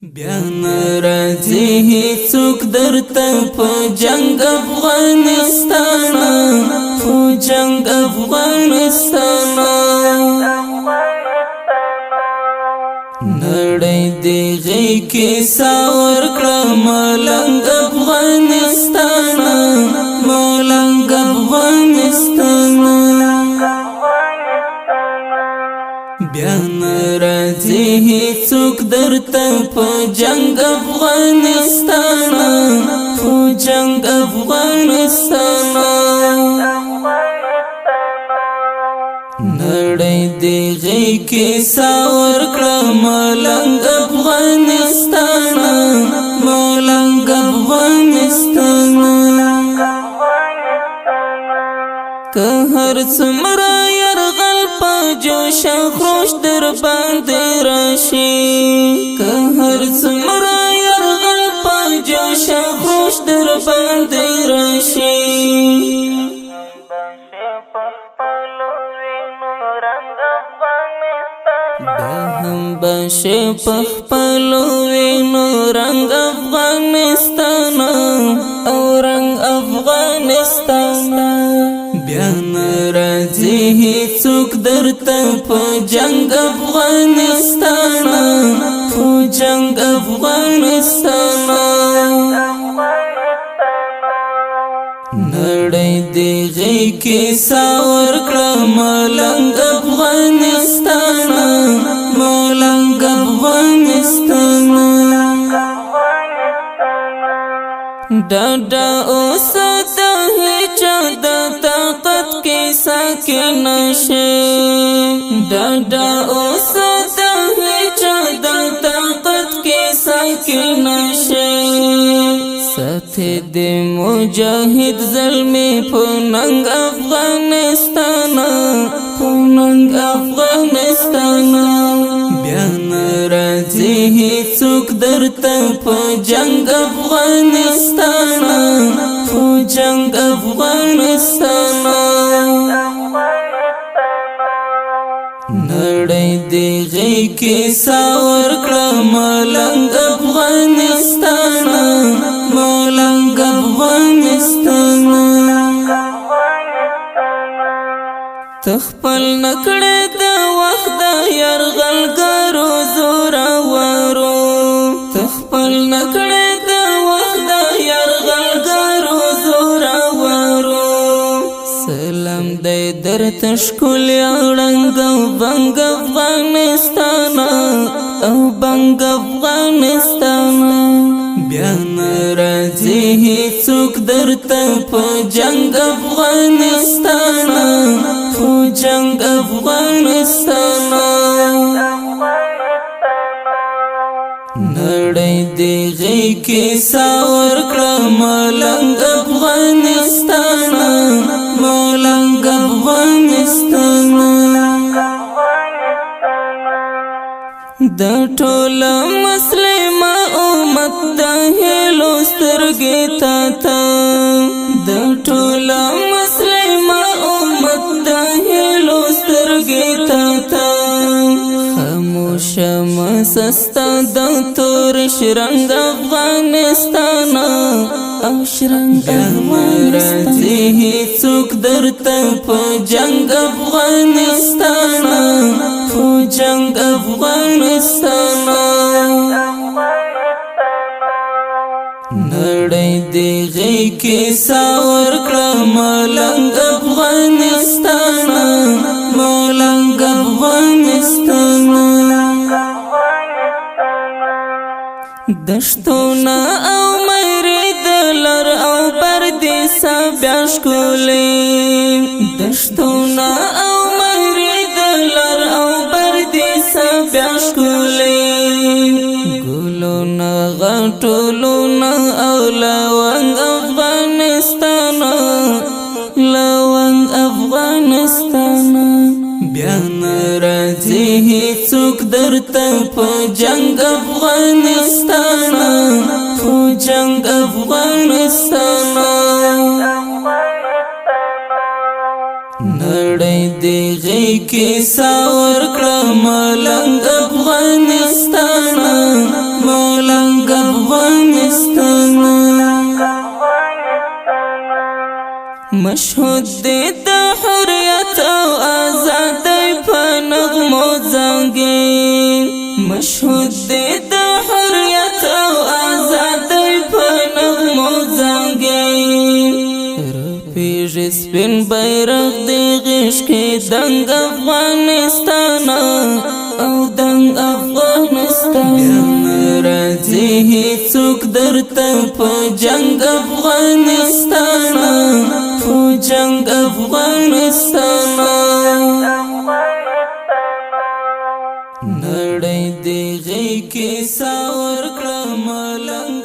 بیا ناراضی هیڅوک درته په جنگ افغانستان په جنگ افغانستان نړۍ دی غي کې ساور کړه ملنګ افغانستان ملنګ افغانستان بیا ناراضی هیڅوک درته په جنگ افغانستان په جنگ افغانستان نړۍ دی غي کې ساور کړه ملنګ افغانستان ملنګ افغانستان که هر څومره يرغل په جوش خروش در باندې راشي که هر څومره يرغل په جوش خروش در باندې راشي هم بشه پخپلو وینو رنگ افغانستان او رنگ افغانستان بیا ناراضی هیڅوک درته په جنگ افغانستان په جنگ افغانستان نړۍ دی غي کې ساور کړه ملنګ افغانستان ملنګ افغانستان ډاډه اوسه د هیچا د طاقت کې ساکن نشي ډاډه اوسه د هیچا د طاقت کې ساکن نشي ساتي د مجاهد ظلمي په ننګ افغانستان په ننګ افغانستان بیا ناراضي هیڅوک درته په جنگ افغانستان په جنگ افغانستان نړۍ دی غي کې ساور کړه ملنګ افغانستان ملنګ افغانستان تخپل نکړه د وخت د يرغلګرو زورورو تخپل نکړه د وخت د يرغلګرو زورورو سلام دې درته ښکل اړنګ بنګ افغانستان او بنګ افغانستان بیا ناراضي هیڅوک درته په جنگ افغانستان په جنگ افغانستان نړۍ دی غي کې ساور کړه ملنګ افغانستان ملنګ افغانستان د ټول مسلم امت د هلو سترګې تا د ټول مسلم امت د هلو سترګې تا خاموش مسستا د تور شرنګ افغانستان او شرنګ افغانستان هیڅوک درته په جنگ افغانستان په جنگ افغانستان نړۍ دی غي کې ساور کړه ملنګ افغانستان ملنګ افغانستان دشتونه او مېرې دلر او پردې سبیا ښکلې دشتونه او مېرې دلر او پردې سبیا ښکلې ګلونه غټولونه او لونګ افغانستان لونګ افغانستان بیا ناراضي هیڅوک درته په جنگ افغانستان په جنگ افغانستان نړۍ دی غي کې ساور کړه ملنګ افغانستان مشهود دی د حریت او آزادۍ په نغمو زنګین مشهود دی د حریت او آزادۍ په نغمو زنګین رپیږي سپین بیرغ دی غیږ کې دنګ افغانستان او دنګ افغانستان راځي هیڅوک درته په جنگ افغانستان په جنگ افغانستان نړۍ دې غي کې ساور کړه ملنګ